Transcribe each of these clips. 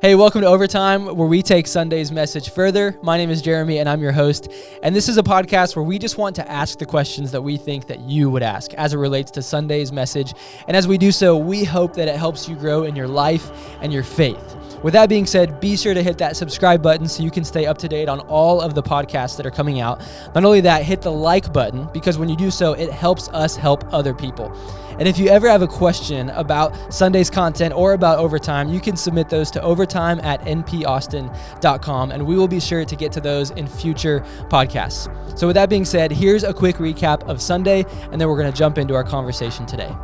Hey, welcome to Overtime, where we take Sunday's message further. My name is Jeremy, and I'm your host. And this is a podcast where we just want to ask the questions that we think that you would ask as it relates to Sunday's message. And as we do so, we hope that it helps you grow in your life and your faith. With that being said, be sure to hit that subscribe button so you can stay up to date on all of the podcasts that are coming out. Not only that, hit the like button, because when you do so, it helps us help other people. And if you ever have a question about Sunday's content or about Overtime, you can submit those to overtime@npaustin.com, and we will be sure to get to those in future podcasts. So with that being said, here's a quick recap of Sunday, and then we're going to jump into our conversation today.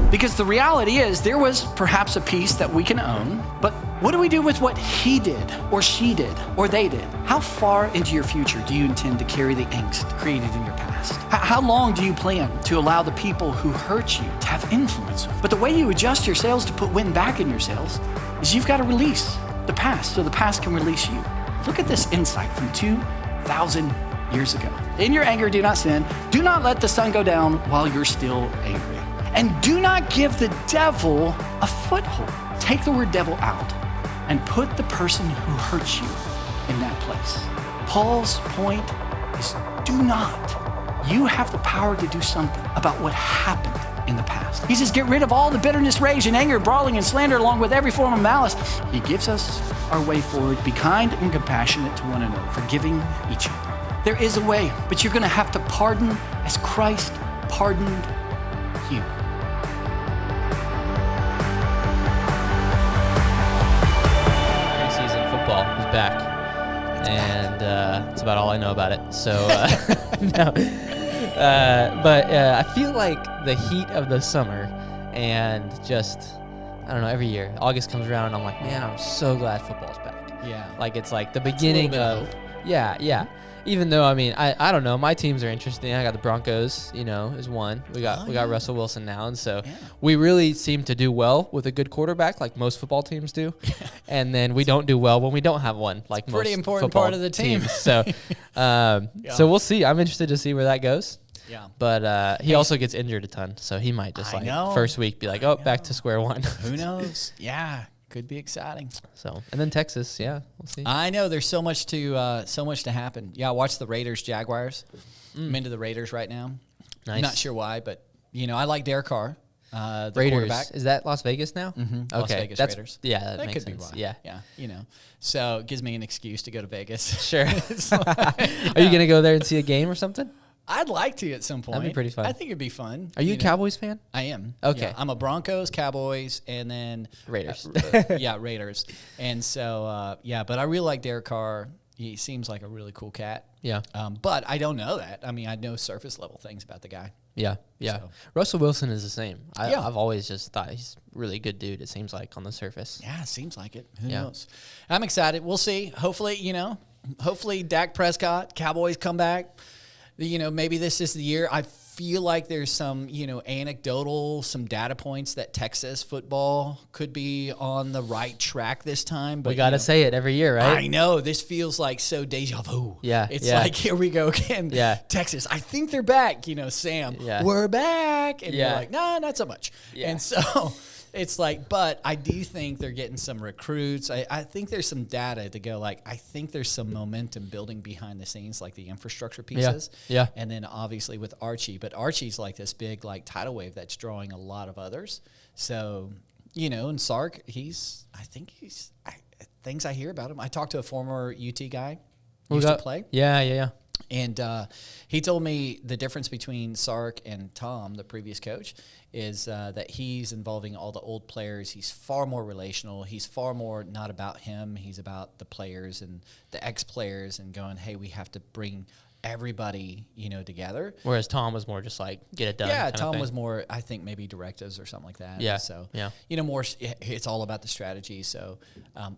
Because the reality is there was perhaps a piece that we can own, but what do we do with what he did or she did or they did? How far into your future do you intend to carry the angst created in your past? How long do you plan to allow the people who hurt you to have influence? But the way you adjust your sails to put wind back in your sails is you've got to release the past so the past can release you. Look at this insight from 2,000 years ago. In your anger, do not sin. Do not let the sun go down while you're still angry. And do not give the devil a foothold. Take the word devil out and put the person who hurts you in that place. Paul's point is do not. You have the power to do something about what happened in the past. He says, get rid of all the bitterness, rage, and anger, brawling, and slander, along with every form of malice. He gives us our way forward. Be kind and compassionate to one another, forgiving each other. There is a way, but you're going to have to pardon as Christ pardoned you. Is back, and that's about all I know about it. So, no. But I feel like the heat of the summer, and just, I don't know, every year, August comes around, and I'm like, man, I'm so glad football's back. Yeah. Like, it's like the beginning of, yeah. Even though, I mean, I don't know, my teams are interesting. I got the Broncos, is one. We got Russell Wilson now, and so we really seem to do well with a good quarterback, like most football teams do. And then we don't do well when we don't have one, like most pretty important part of the team. Teams. So, so we'll see. I'm interested to see where that goes. Yeah. But he also gets injured a ton, so he might just first week be like, back to square one. Who knows? Yeah. Could be exciting. So, and then Texas, we'll see. I know there's so much to happen. Yeah, I watched the Raiders Jaguars. I'm into the Raiders right now. Nice. I'm not sure why, but I like Derek Carr, the Raiders. Quarterback. Is that Las Vegas now? Mm-hmm. Okay. Las Vegas Raiders. Yeah, that makes could sense. Be why. Yeah. So it gives me an excuse to go to Vegas. Sure. Are you gonna go there and see a game or something? I'd like to at some point. That'd be pretty fun. I think it'd be fun. Are you a Cowboys fan? I am. Okay. Yeah, I'm a Broncos, Cowboys, and then Raiders. Raiders. And so, but I really like Derek Carr. He seems like a really cool cat. Yeah. But I don't know that. I mean, I know surface level things about the guy. Yeah. So. Russell Wilson is the same. I've always just thought he's a really good dude, it seems like, on the surface. Yeah, it seems like it. Who knows? I'm excited. We'll see. Hopefully, Dak Prescott, Cowboys come back. Maybe this is the year. I feel like there's some, anecdotal, some data points that Texas football could be on the right track this time. But we got to say it every year, right? I know. This feels like so deja vu. Yeah. It's like, here we go again. Yeah. Texas, I think they're back. Sam, we're back. And you're like, no, not so much. Yeah. And so it's like, but I do think they're getting some recruits. I think there's some data to go, like, I think there's some momentum building behind the scenes, like the infrastructure pieces. Yeah. And then obviously with Archie. But Archie's like this big, like, tidal wave that's drawing a lot of others. So, and Sark, things I hear about him. I talked to a former UT guy who used to play. Yeah. And he told me the difference between Sark and Tom, the previous coach, is that he's involving all the old players. He's far more relational. He's far more not about him. He's about the players and the ex-players and going, hey, we have to bring everybody, together. Whereas Tom was more just like, get it done. Yeah, Tom was more, I think, maybe directives or something like that. Yeah. So, yeah. More, it's all about the strategy. So,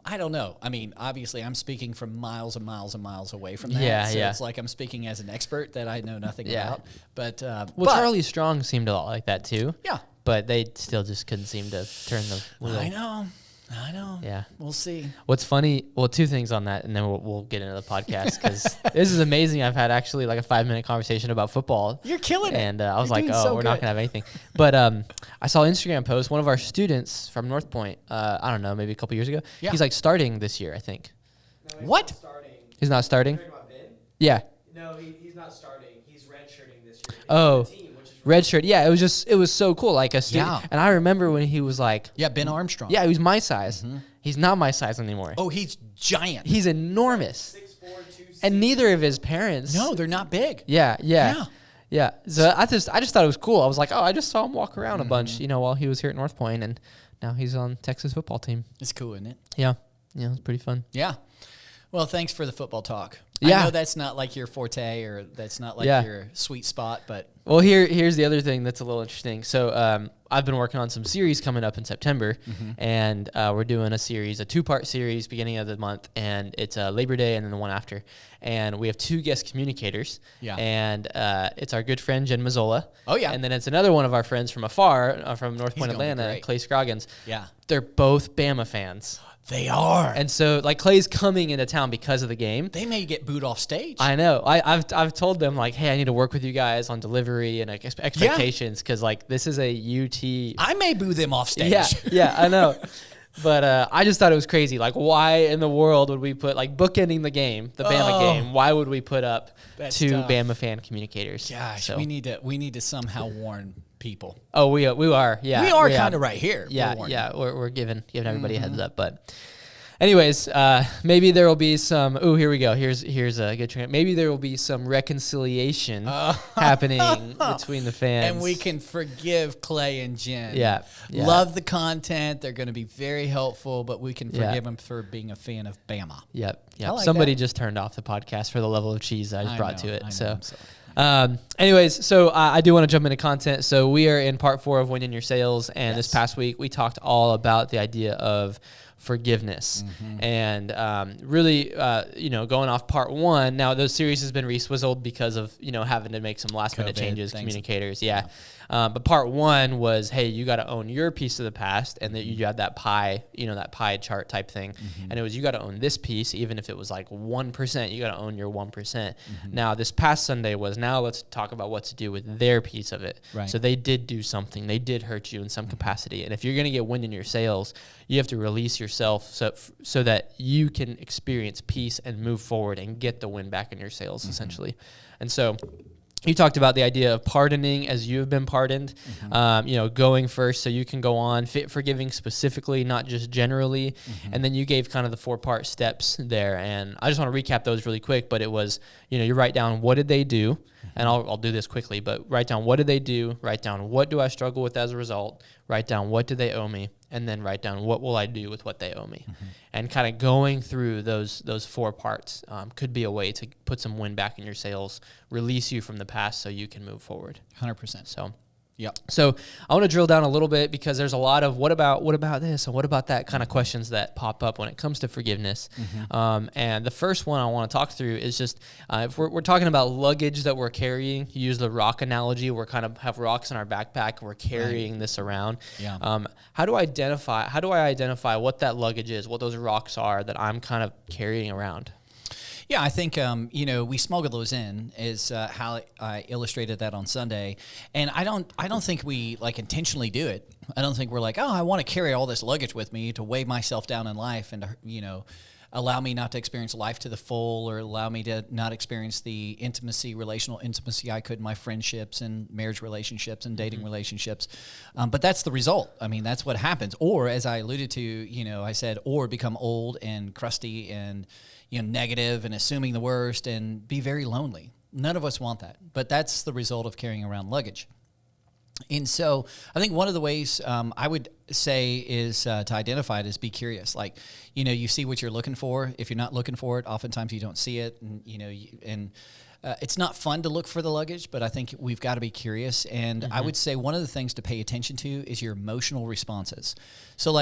I don't know. I mean, obviously, I'm speaking from miles and miles and miles away from that. Yeah, so yeah. It's like I'm speaking as an expert that I know nothing about. But, Charlie Strong seemed a lot like that too. Yeah. But they still just couldn't seem to turn the wheel. I know. I know. Yeah. We'll see. What's funny? Well, two things on that, and then we'll get into the podcast because this is amazing. I've had actually like a 5-minute conversation about football. You're killing it. And I was You're like, doing oh, so we're not good. gonna have anything. But I saw an Instagram post. One of our students from Northpoint. I don't know, maybe a couple years ago. Yeah. He's like starting this year, I think. No, he's What? not starting. He's not starting. You're talking about Ben? Yeah. No, he's not starting. He's redshirting this year. He's Oh, on the team, which is red shirt. Yeah, it was so cool. Like a student. Yeah. And I remember when he was like, Yeah, Ben Armstrong. yeah, he was my size. He's not my size anymore. Oh, he's giant. He's enormous. 6'4", 260. And neither of his parents. No, they're not big. Yeah. Yeah. So I just thought it was cool. I was like, oh, I just saw him walk around a bunch, while he was here at Northpoint, and now he's on Texas football team. It's cool, isn't it? Yeah, it's pretty fun. Yeah. Well, thanks for the football talk. Yeah. I know that's not like your forte or that's not like Yeah. your sweet spot, but Well, here's the other thing that's a little interesting. So I've been working on some series coming up in September, and we're doing a 2-part series beginning of the month, and it's Labor Day and then the one after. And we have 2 guest communicators. Yeah. And it's our good friend Jen Mazzola. Oh, yeah. And then it's another one of our friends from afar, from North Point, gonna be Atlanta, great. Clay Scroggins. yeah. They're both Bama fans. They are. And so, like, Clay's coming into town because of the game. They may get booed off stage. I know. I've told them, like, hey, I need to work with you guys on delivery and expectations because, like, this is a UT. I may boo them off stage. Yeah, I know. But I just thought it was crazy. Like, why in the world would we put, like, bookending the game, the Bama game, why would we put up That's 2 tough. Bama fan communicators? Gosh, So- we need to somehow warn people. Oh, we are. Yeah. we are kind of right here. Yeah, We're warning. we're giving everybody a heads up. But anyways, maybe there will be some. Oh, here we go. Here's a good trend. Maybe there will be some reconciliation happening between the fans, And we can forgive Clay and Jen. Yeah. Love the content. They're going to be very helpful, but we can Yeah. forgive them for being a fan of Bama. Yep. I like Somebody that. just turned off the podcast for the level of cheese I just I brought know, to it. I know, So. I'm sorry. Anyways, so I do want to jump into content. So we are in part 4 of Winning Your Sales, and this Yes. past week we talked all about the idea of forgiveness, and really, going off part 1. Now those series has been reswizzled because of having to make some last minute COVID, changes, things. communicators, but part 1 was, hey, you got to own your piece of the past, and that you had that pie, that pie chart type thing, and it was you got to own this piece, even if it was like 1%, you got to own your 1%. Now this past Sunday was, now let's talk about what to do with their piece of it. Right. So they did do something, they did hurt you in some capacity, and if you're going to get wind in your sails, you have to release yourself so that you can experience peace and move forward and get the wind back in your sails, essentially. And so you talked about the idea of pardoning as you have been pardoned, going first so you can go on, forgiving specifically, not just generally. And then you gave kind of the 4-part steps there. And I just want to recap those really quick, but it was, you write down what did they do, and I'll do this quickly, but write down what did they do, write down what do I struggle with as a result, write down what do they owe me, and then write down what will I do with what they owe me. And kind of going through those 4 parts could be a way to put some wind back in your sails, release you from the past so you can move forward. 100%. So Yep. So I want to drill down a little bit because there's a lot of what about this and what about that kind of questions that pop up when it comes to forgiveness. And the first one I want to talk through is just if we're talking about luggage that we're carrying, you use the rock analogy. We're kind of have rocks in our backpack. We're carrying this around. Yeah. How do I identify what that luggage is, what those rocks are that I'm kind of carrying around? Yeah, I think, we smuggle those in is how I illustrated that on Sunday. And I don't think we intentionally do it. I don't think we're like, oh, I want to carry all this luggage with me to weigh myself down in life and, allow me not to experience life to the full or allow me to not experience the relational intimacy I could in my friendships and marriage relationships and dating relationships. But that's the result. I mean, that's what happens. Or as I alluded to, I said, or become old and crusty and, negative and assuming the worst and be very lonely. None of us want that, but that's the result of carrying around luggage. And so I think one of the ways I would say is to identify it is be curious. You see what you're looking for. If you're not looking for it, oftentimes you don't see it. And, it's not fun to look for the luggage, but I think we've got to be curious. And I would say one of the things to pay attention to is your emotional responses. So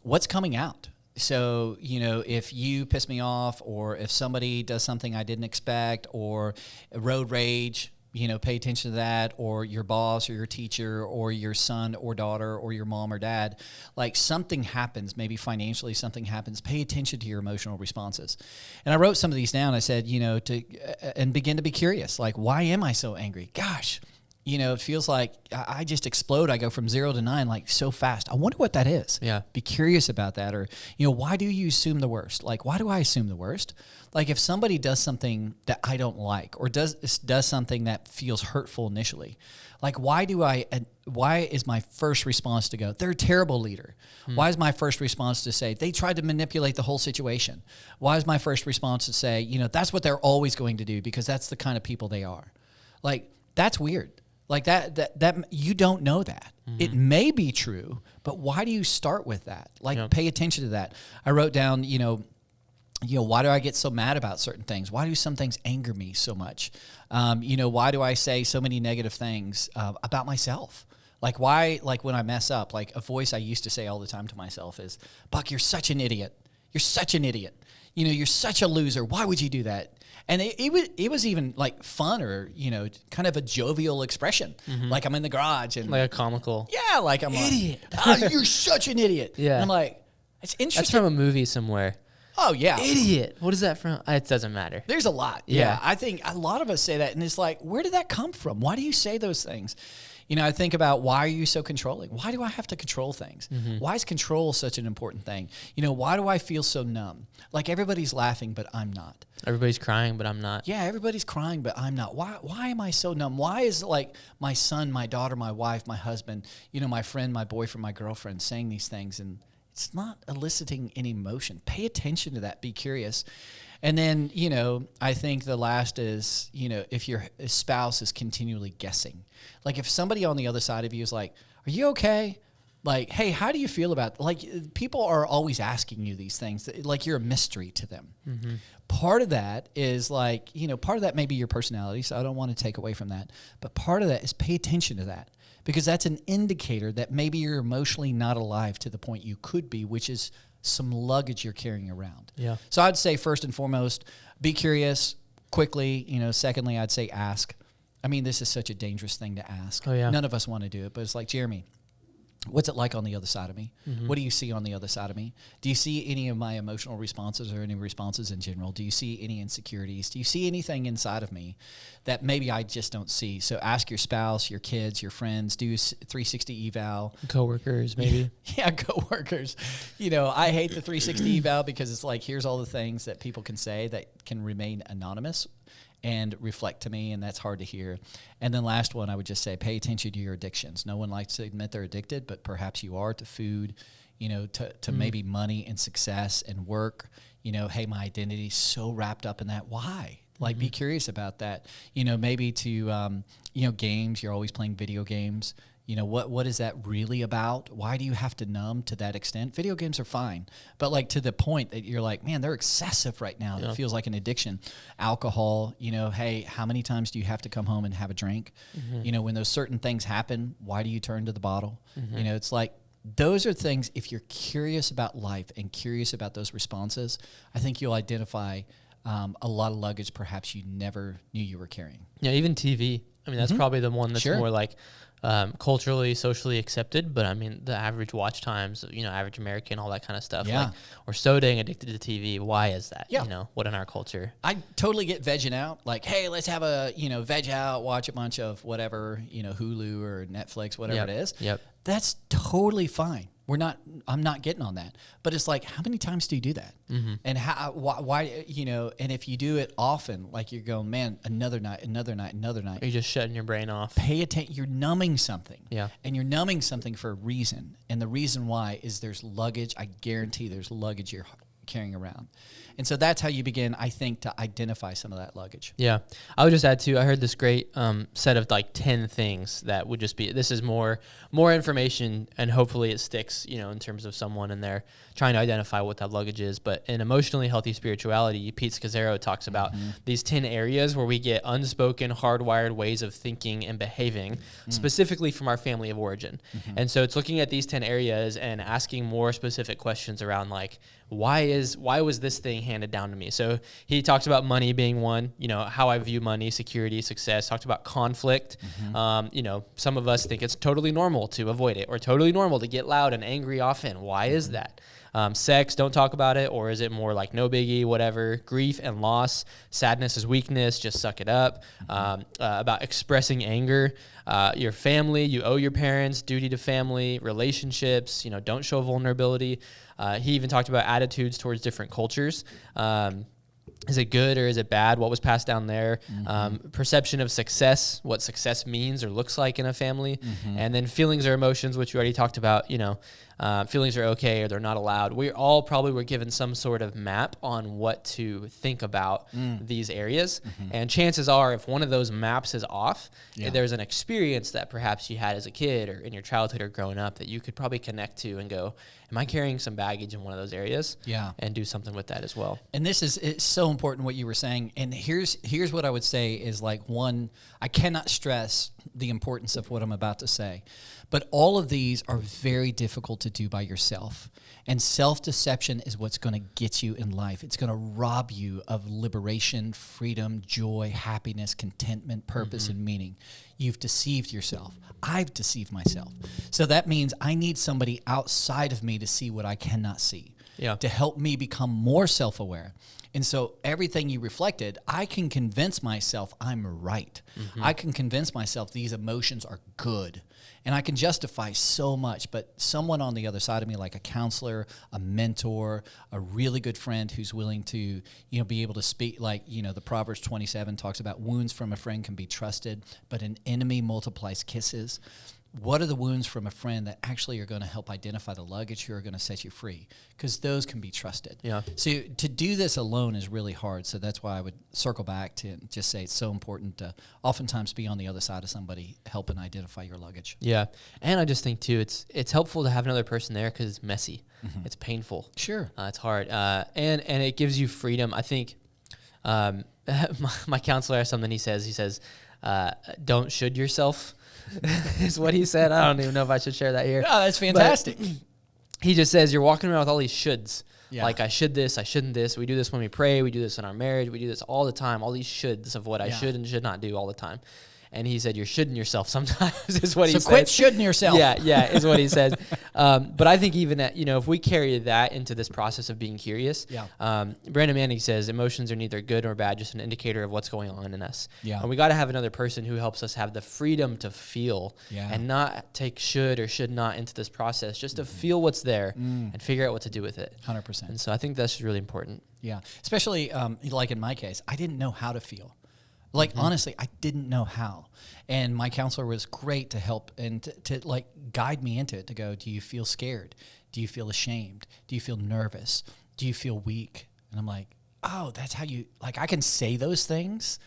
what's coming out? So, if you piss me off or if somebody does something I didn't expect or road rage, pay attention to that, or your boss or your teacher or your son or daughter or your mom or dad. Like something happens, maybe financially something happens, pay attention to your emotional responses. And I wrote some of these down. I said, and begin to be curious. Like, why am I so angry? Gosh, it feels like I just explode. I go from 0 to 9 like so fast. I wonder what that is. Yeah. Be curious about that. Or, why do you assume the worst? Like, why do I assume the worst? Like if somebody does something that I don't like or does something that feels hurtful initially, like why is my first response to go, they're a terrible leader? Why is my first response to say, they tried to manipulate the whole situation? Why is my first response to say, that's what they're always going to do because that's the kind of people they are? Like, that's weird. Like that you don't know that. It may be true, but why do you start with that? Like pay attention to that. I wrote down, why do I get so mad about certain things? Why do some things anger me so much? Why do I say so many negative things about myself? Like why, like when I mess up, like a voice I used to say all the time to myself is, Buck, you're such an idiot. You're such an idiot. You're such a loser. Why would you do that? And it was even like fun or, kind of a jovial expression. Like I'm in the garage and Like a comical. yeah, like I'm Idiot. like, you're such an idiot. Yeah. And I'm like, it's That's interesting. from a movie somewhere. Oh yeah. Idiot. What is that from? It doesn't matter. There's a lot. Yeah. I think a lot of us say that and it's like, where did that come from? Why do you say those things? I think about why are you so controlling? Why do I have to control things? Why is control such an important thing? Why do I feel so numb? Like everybody's laughing, but I'm not. Everybody's crying, but I'm not. Yeah, everybody's crying, but I'm not. Why am I so numb? Why is like my son, my daughter, my wife, my husband, my friend, my boyfriend, my girlfriend saying these things and it's not eliciting any emotion? Pay attention to that. Be curious. And then, I think the last is, if your spouse is continually guessing. Like if somebody on the other side of you is like, are you okay? Like, hey, how do you feel about, like people are always asking you these things, like you're a mystery to them. Part of that is like, part of that may be your personality, so I don't want to take away from that. But part of that is pay attention to that because that's an indicator that maybe you're emotionally not alive to the point you could be, which is some luggage you're carrying around. Yeah. So I'd say first and foremost, be curious quickly. Secondly, I'd say ask. I mean, this is such a dangerous thing to ask. Oh, yeah. None of us want to do it, but it's like, Jeremy, what's it like on the other side of me? What do you see on the other side of me? Do you see any of my emotional responses or any responses in general? Do you see any insecurities? Do you see anything inside of me that maybe I just don't see? So ask your spouse, your kids, your friends, do a 360 eval. Coworkers, maybe. Yeah, coworkers. I hate the 360 eval because it's like, here's all the things that people can say that can remain anonymous and reflect to me, and that's hard to hear. And then last one, I would just say, pay attention to your addictions. No one likes to admit they're addicted, but perhaps you are to food, to maybe money and success and work. Hey, my identity's so wrapped up in that. Why? Like, be curious about that. Maybe to, games, you're always playing video games. What is that really about? Why do you have to numb to that extent? Video games are fine, but like to the point that you're like, man, they're excessive right now. Yeah. It feels like an addiction. Alcohol, hey, how many times do you have to come home and have a drink? When those certain things happen, why do you turn to the bottle? It's like, those are things, if you're curious about life and curious about those responses, I think you'll identify a lot of luggage perhaps you never knew you were carrying. Yeah, even TV. I mean, that's probably the one that's Sure. more like culturally, socially accepted. But I mean, the average watch times, average American, all that kind of stuff. Yeah. Like, we're so dang addicted to TV. Why is that? Yeah. What in our culture? I totally get vegging out. Like, hey, let's have a, veg out, watch a bunch of whatever, Hulu or Netflix, whatever it is. Yep. That's totally fine. I'm not getting on that. But it's like, how many times do you do that? And why, and if you do it often, like you're going, man, another night. You're just shutting your brain off. Pay attention. You're numbing something. Yeah. And you're numbing something for a reason. And the reason why is there's luggage. I guarantee there's luggage you're carrying around. And so that's how you begin, I think, to identify some of that luggage. Yeah. I would just add too, I heard this great set of like 10 things that would just be, this is more information and hopefully it sticks, in terms of someone and they're trying to identify what that luggage is. But in emotionally healthy spirituality, Pete Scazzaro talks about these 10 areas where we get unspoken, hardwired ways of thinking and behaving, specifically from our family of origin. And so it's looking at these 10 areas and asking more specific questions around like, why was this thing handed down to me? So he talked about money being one, how I view money, security, success, talked about conflict. Some of us think it's totally normal to avoid it or totally normal to get loud and angry often. Why is that? Sex, don't talk about it, or is it more like no biggie, whatever? Grief and loss, sadness is weakness, just suck it up. About expressing anger, your family, you owe your parents, duty to family, relationships, don't show vulnerability. He even talked about attitudes towards different cultures. Is it good or is it bad? What was passed down there? Perception of success, what success means or looks like in a family. And then feelings or emotions, which we already talked about, feelings are okay or they're not allowed. We all probably were given some sort of map on what to think about these areas. And chances are if one of those maps is off, there's an experience that perhaps you had as a kid or in your childhood or growing up that you could probably connect to and go, am I carrying some baggage in one of those areas? Yeah. And do something with that as well. And it's so important what you were saying. And here's what I would say is one, I cannot stress the importance of what I'm about to say. But all of these are very difficult to do by yourself. And self-deception is what's going to get you in life. It's going to rob you of liberation, freedom, joy, happiness, contentment, purpose, and meaning. You've deceived yourself. I've deceived myself. So that means I need somebody outside of me to see what I cannot see, to help me become more self-aware. And so everything you reflected, I can convince myself I'm right. I can convince myself these emotions are good. And I can justify so much, but someone on the other side of me, like a counselor, a mentor, a really good friend who's willing to, be able to speak, the Proverbs 27 talks about wounds from a friend can be trusted, but an enemy multiplies kisses. What are the wounds from a friend that actually are going to help identify the luggage who are going to set you free? Because those can be trusted. Yeah. So to do this alone is really hard. So that's why I would circle back to just say it's so important to oftentimes be on the other side of somebody helping identify your luggage. Yeah. And I just think, too, it's helpful to have another person there because it's messy. It's painful. Sure. It's hard. And it gives you freedom. I think my counselor has something he says, don't should yourself. Is what he said. I don't even know if I should share that here. Oh, that's fantastic. But he just says you're walking around with all these shoulds. Yeah. Like I should this, I shouldn't this. We do this when we pray. We do this in our marriage. We do this all the time. All these shoulds of what I should and should not do all the time. And he said, you're shoulding yourself sometimes is what he says. So quit shoulding yourself. Yeah, is what he says. But I think even that, if we carry that into this process of being curious, Brandon Manning says emotions are neither good nor bad, just an indicator of what's going on in us. Yeah. And we got to have another person who helps us have the freedom to feel and not take should or should not into this process, just to feel what's there and figure out what to do with it. 100%. And so I think that's really important. Yeah, especially like in my case, I didn't know how to feel. Honestly, I didn't know how. And my counselor was great to help and to guide me into it, to go, do you feel scared? Do you feel ashamed? Do you feel nervous? Do you feel weak? And I'm like, oh, that's how you, I can say those things.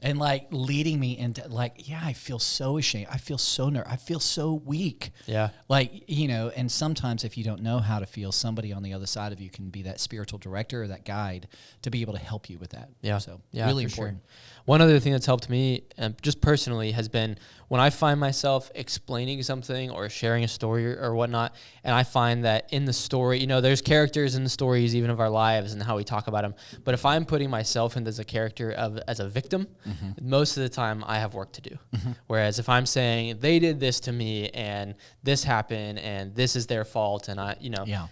And leading me into I feel so ashamed. I feel so nervous. I feel so weak. Yeah. And sometimes if you don't know how to feel, somebody on the other side of you can be that spiritual director or that guide to be able to help you with that. Yeah. So really important. Sure. One other thing that's helped me, just personally, has been when I find myself explaining something or sharing a story or whatnot, and I find that in the story, there's characters in the stories even of our lives and how we talk about them. But if I'm putting myself in as a character as a victim, most of the time I have work to do. Whereas if I'm saying they did this to me and this happened and this is their fault, and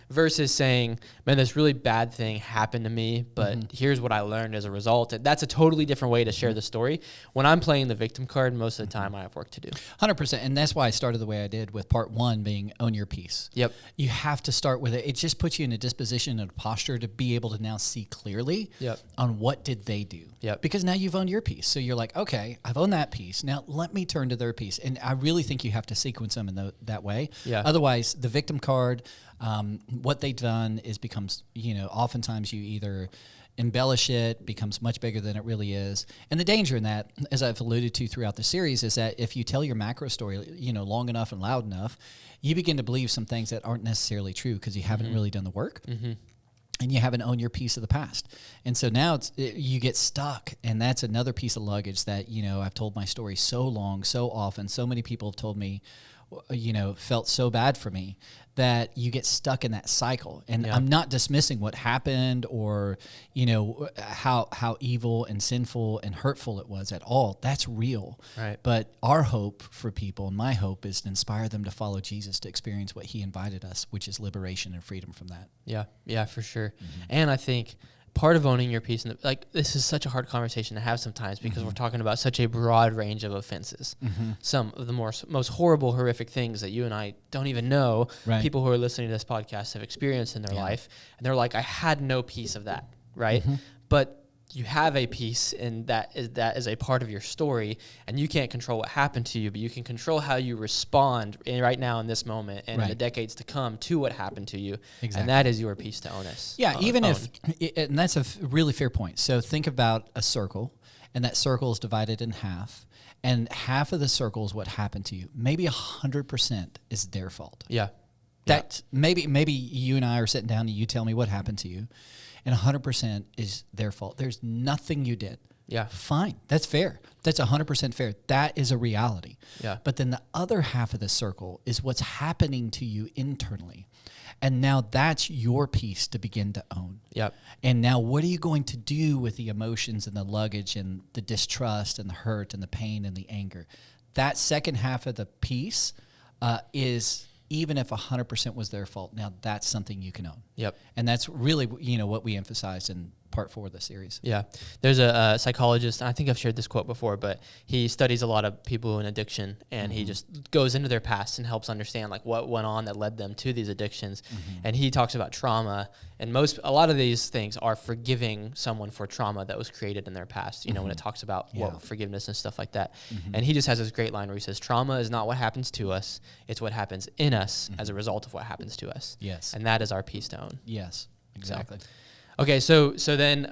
versus saying, man, this really bad thing happened to me, but here's what I learned as a result. That's a totally different way to share the story. When I'm playing the victim card, most of the time I have work to do. 100%. And that's why I started the way I did with part one being own your peace. Yep. You have to start with it. It just puts you in a disposition and a posture to be able to now see clearly on what did they do. Yep. Because now you've owned your piece. So you're like, okay, I've owned that piece. Now let me turn to their piece. And I really think you have to sequence them in that way. Yeah. Otherwise, the victim card, what they've done becomes, oftentimes you either embellish it, becomes much bigger than it really is. And the danger in that, as I've alluded to throughout the series, is that if you tell your macro story, long enough and loud enough, you begin to believe some things that aren't necessarily true because you haven't really done the work. And you haven't owned your piece of the past. And so now you get stuck. And that's another piece of luggage that, I've told my story so long, so often. So many people have told me, felt so bad for me, that you get stuck in that cycle. And Yeah. I'm not dismissing what happened or, how evil and sinful and hurtful it was at all. That's real. Right. But our hope for people, and my hope, is to inspire them to follow Jesus, to experience what he invited us, which is liberation and freedom from that. Yeah, for sure. And I think part of owning your peace, this is such a hard conversation to have sometimes because we're talking about such a broad range of offenses. Some of the most horrible, horrific things that you and I don't even know, Right. people who are listening to this podcast have experienced in their life. And they're like, I had no piece of that, right? But you have a piece, and that is a part of your story, and you can't control what happened to you, but you can control how you respond right now in this moment and in the Right. decades to come to what happened to you. Exactly. And that is your piece to own us. Yeah, even own. and that's a really fair point. So think about a circle, and that circle is divided in half, and half of the circle is what happened to you. Maybe 100% is their fault. Yeah. That maybe you and I are sitting down and you tell me what happened to you, and 100% is their fault. There's nothing you did. Yeah. Fine. That's fair. That's 100% fair. That is a reality. Yeah. But then the other half of the circle is what's happening to you internally. And now that's your piece to begin to own. Yep. And now what are you going to do with the emotions and the luggage and the distrust and the hurt and the pain and the anger? That second half of the piece is, even if 100% was their fault, now that's something you can own. Yep. And that's really, what we emphasized in part 4 of the series. Yeah. There's a psychologist, and I think I've shared this quote before, but he studies a lot of people in addiction, and he just goes into their past and helps understand what went on that led them to these addictions. And he talks about trauma, and a lot of these things are forgiving someone for trauma that was created in their past, when it talks about forgiveness and stuff like that. And he just has this great line where he says, trauma is not what happens to us, it's what happens in us as a result of what happens to us. Yes. And that is our piece to own. Yes, exactly. Okay, so then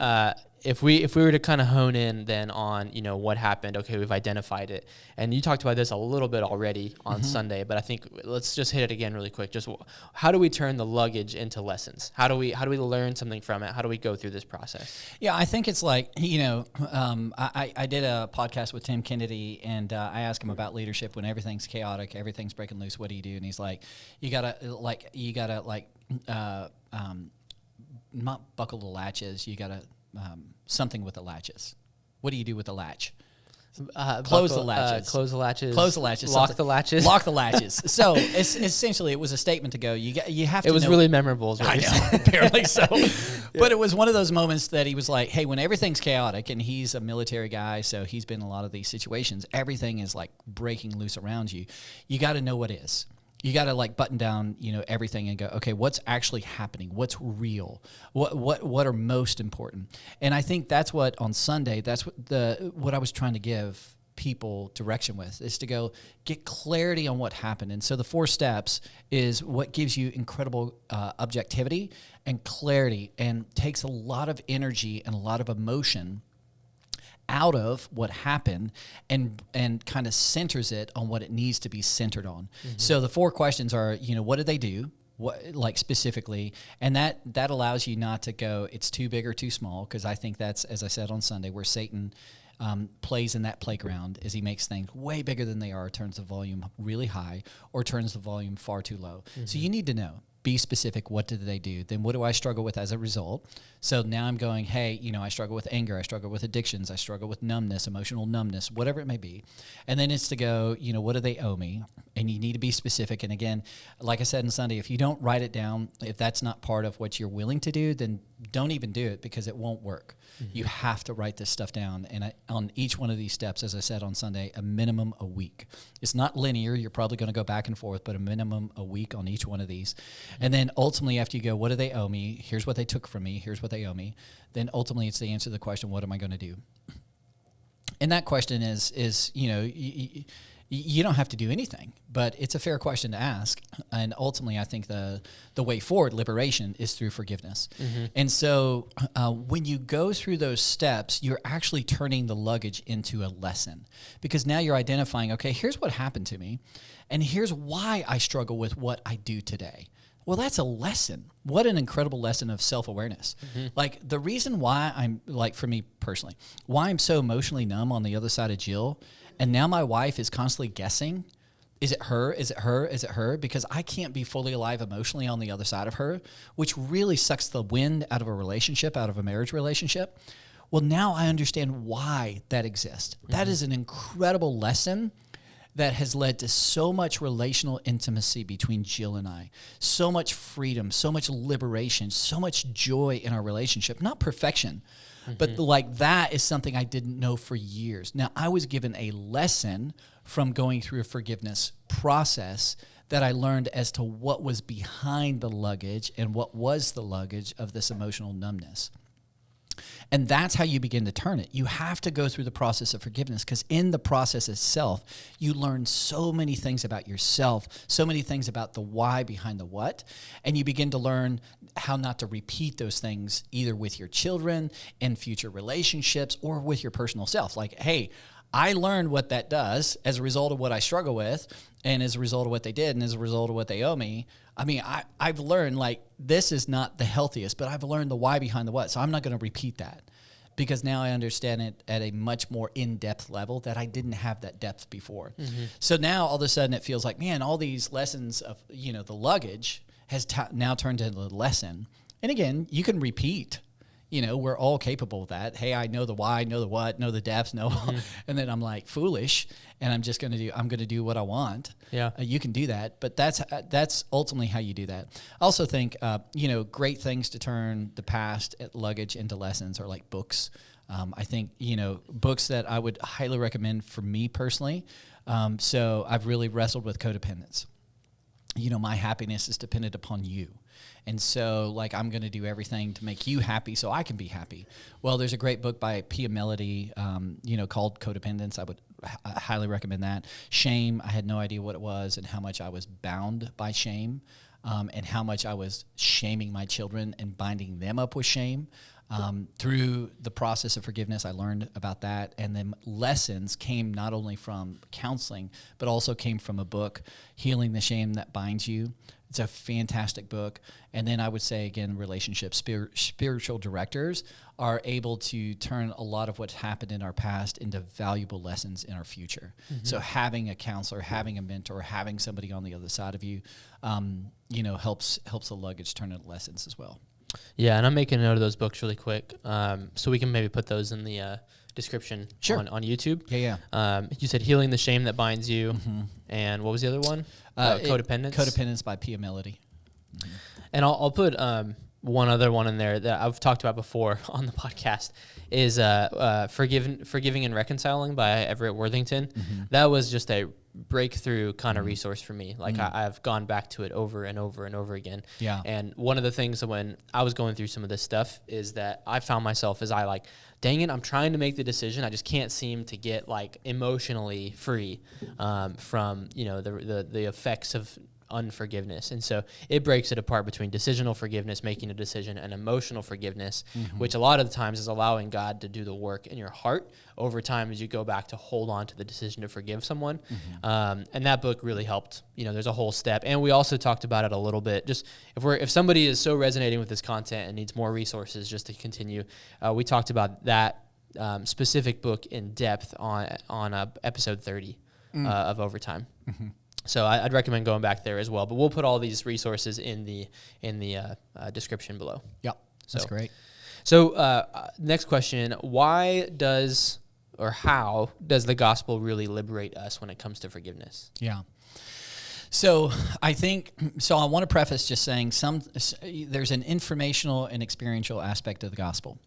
if we were to kind of hone in then on what happened, okay, we've identified it, and you talked about this a little bit already on Sunday, but I think let's just hit it again really quick. Just how do we turn the luggage into lessons? How do we learn something from it? How do we go through this process? Yeah, I think it's I did a podcast with Tim Kennedy, and I asked him about leadership when everything's chaotic, everything's breaking loose. What do you do? And he's like, you gotta not buckle the latches. You gotta something with the latches. What do you do with the latch? Close the latches. Close the latches. Close the latches. Lock the latches. Lock the latches. So essentially, it was a statement to go. You have to. It was really memorable. Is what I you're saying. know, apparently so. But it was one of those moments that he was like, "Hey, when everything's chaotic," and he's a military guy, so he's been in a lot of these situations. Everything is breaking loose around you. You got to know what is. You got to button down, everything and go, okay, what's actually happening? What's real? What are most important? And I think that's what on Sunday, that's what I was trying to give people direction with, is to go get clarity on what happened. And so the 4 steps is what gives you incredible objectivity and clarity, and takes a lot of energy and a lot of emotion out of what happened and kind of centers it on what it needs to be centered on. So the 4 questions are, what did they do? What specifically, and that allows you not to go, it's too big or too small, because I think that's, as I said on Sunday, where Satan plays in that playground, is he makes things way bigger than they are, turns the volume really high, or turns the volume far too low. So you need to know. Be specific. What did they do? Then what do I struggle with as a result? So now I'm going, hey, I struggle with anger. I struggle with addictions. I struggle with numbness, emotional numbness, whatever it may be. And then it's to go, what do they owe me? And you need to be specific. And again, like I said on Sunday, if you don't write it down, if that's not part of what you're willing to do, then don't even do it, because it won't work. You have to write this stuff down. And on each one of these steps, as I said on Sunday, a minimum a week. It's not linear. You're probably going to go back and forth, but a minimum a week on each one of these. And then ultimately, after you go, what do they owe me? Here's what they took from me. Here's what they owe me. Then ultimately, it's the answer to the question, what am I going to do? And that question is you don't have to do anything, but it's a fair question to ask. And ultimately, I think the way forward, liberation, is through forgiveness. And so when you go through those steps, you're actually turning the luggage into a lesson, because now you're identifying, okay, here's what happened to me, and here's why I struggle with what I do today. Well, that's a lesson. What an incredible lesson of self-awareness. The reason why I'm, for me personally, why I'm so emotionally numb on the other side of Jill, and now my wife is constantly guessing, is it her? Is it her? Is it her? Because I can't be fully alive emotionally on the other side of her, which really sucks the wind out of a relationship, out of a marriage relationship. Well, now I understand why that exists. That is an incredible lesson that has led to so much relational intimacy between Jill and I, so much freedom, so much liberation, so much joy in our relationship. Not perfection, but like that is something I didn't know for years. Now, I was given a lesson from going through a forgiveness process that I learned as to what was behind the luggage and what was the luggage of this emotional numbness. And that's how you begin to turn it. You have to go through the process of forgiveness, because in the process itself, you learn so many things about yourself, so many things about the why behind the what, and you begin to learn how not to repeat those things either with your children, in future relationships, or with your personal self. Like, hey, I learned what that does as a result of what I struggle with, and as a result of what they did, and as a result of what they owe me. I mean, I've learned, like, this is not the healthiest, but I've learned the why behind the what. So I'm not going to repeat that, because now I understand it at a much more in-depth level that I didn't have that depth before. So now all of a sudden it feels like, man, all these lessons of, the luggage has now turned into a lesson. And again, you can repeat. We're all capable of that. Hey, I know the why, know the what, know the depths, and then I'm like foolish, and I'm going to do what I want. Yeah. You can do that, but that's ultimately how you do that. I also think, great things to turn the past at luggage into lessons are like books. I think, books that I would highly recommend for me personally. So I've really wrestled with codependence. My happiness is dependent upon you. And so, like, I'm going to do everything to make you happy so I can be happy. Well, there's a great book by Pia Melody, called Codependence. I would highly recommend that. Shame, I had no idea what it was and how much I was bound by shame, and how much I was shaming my children and binding them up with shame. Through the process of forgiveness, I learned about that. And then lessons came not only from counseling, but also came from a book, Healing the Shame That Binds You. It's a fantastic book. And then I would say, again, relationships, spiritual directors are able to turn a lot of what's happened in our past into valuable lessons in our future. So having a counselor, having a mentor, having somebody on the other side of you, helps the luggage turn into lessons as well. Yeah, and I'm making a note of those books really quick, so we can maybe put those in the description on YouTube. Yeah. You said Healing the Shame That Binds You, and what was the other one? Codependence? Codependence by Pia Melody. And I'll put one other one in there that I've talked about before on the podcast is Forgiving and Reconciling by Everett Worthington. That was just a breakthrough kind of resource for me. Like I've gone back to it over and over and over again. Yeah. And one of the things when I was going through some of this stuff is that I found myself as dang it, I'm trying to make the decision. I just can't seem to get emotionally free from the effects of unforgiveness. And so it breaks it apart between decisional forgiveness, making a decision, and emotional forgiveness, which a lot of the times is allowing God to do the work in your heart over time as you go back to hold on to the decision to forgive someone. And that book really helped. There's a whole step. And we also talked about it a little bit. Just if somebody is so resonating with this content and needs more resources just to continue, we talked about that specific book in depth on episode 30 of Overtime. So I'd recommend going back there as well. But we'll put all these resources in the description below. Yep, that's great. So next question, how does the gospel really liberate us when it comes to forgiveness? Yeah. So I want to preface just saying there's an informational and experiential aspect of the gospel.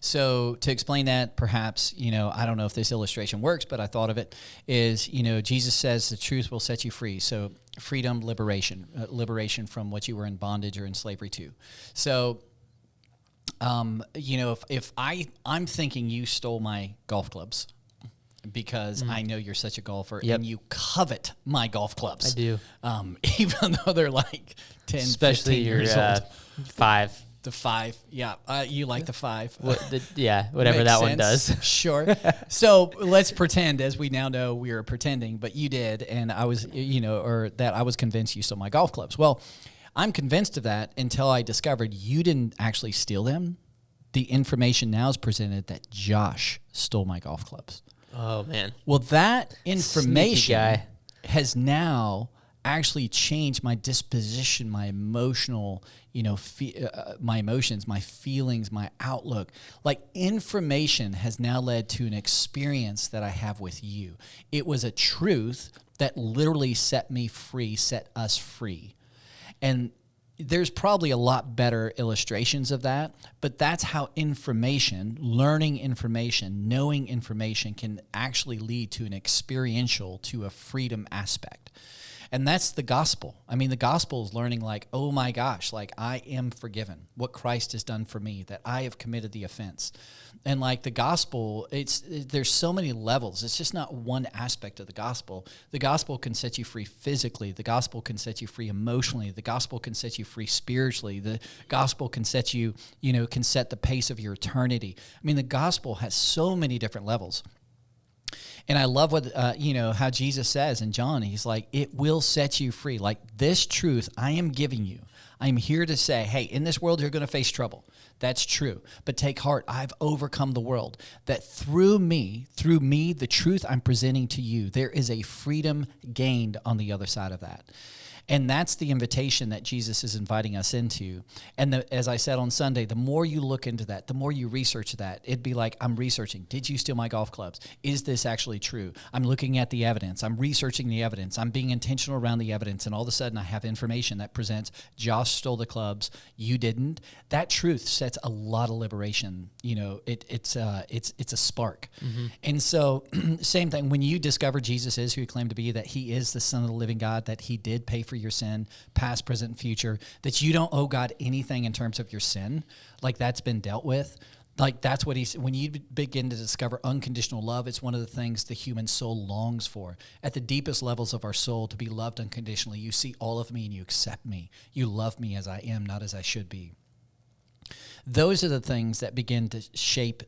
So to explain that, perhaps, I don't know if this illustration works, but I thought of it, is, Jesus says the truth will set you free. So freedom, liberation from what you were in bondage or in slavery to. So, if I'm thinking you stole my golf clubs because I know you're such a golfer and you covet my golf clubs. I do. Even though they're 10, especially 15 years old. 5. The 5, yeah. You like the 5. Whatever that one does. Sure. So let's pretend, as we now know, we are pretending, but you did, and I was, or that I was convinced you stole my golf clubs. Well, I'm convinced of that until I discovered you didn't actually steal them. The information now is presented that Josh stole my golf clubs. Oh, man. Well, that information... Sneaky guy. has now actually changed my disposition, my emotional, my emotions, my feelings, my outlook. Like, information has now led to an experience that I have with you. It was a truth that literally set me free, set us free. And there's probably a lot better illustrations of that, but that's how information, learning information, knowing information can actually lead to an experiential, to a freedom aspect. And that's the gospel. I mean, the gospel is learning like, oh my gosh, like I am forgiven. What Christ has done for me, that I have committed the offense. And like the gospel, there's so many levels. It's just not one aspect of the gospel. The gospel can set you free physically. The gospel can set you free emotionally. The gospel can set you free spiritually. The gospel can set you, can set the pace of your eternity. I mean, the gospel has so many different levels. And I love what, how Jesus says in John, he's like, it will set you free. Like, this truth I am giving you. I'm here to say, hey, in this world, you're going to face trouble. That's true. But take heart, I've overcome the world. That through me, the truth I'm presenting to you, there is a freedom gained on the other side of that. And that's the invitation that Jesus is inviting us into. And as I said on Sunday, the more you look into that, the more you research that, it'd be like, I'm researching. Did you steal my golf clubs? Is this actually true? I'm looking at the evidence. I'm researching the evidence. I'm being intentional around the evidence. And all of a sudden I have information that presents, Josh stole the clubs, you didn't. That truth sets a lot of liberation. It's a spark. Mm-hmm. And so same thing, when you discover Jesus is who he claimed to be, that he is the Son of the living God, that he did pay for your sin, past, present, and future, that you don't owe God anything in terms of your sin, like that's been dealt with. Like that's what when you begin to discover unconditional love, it's one of the things the human soul longs for. At the deepest levels of our soul, to be loved unconditionally. You see all of me and you accept me. You love me as I am, not as I should be. Those are the things that begin to shape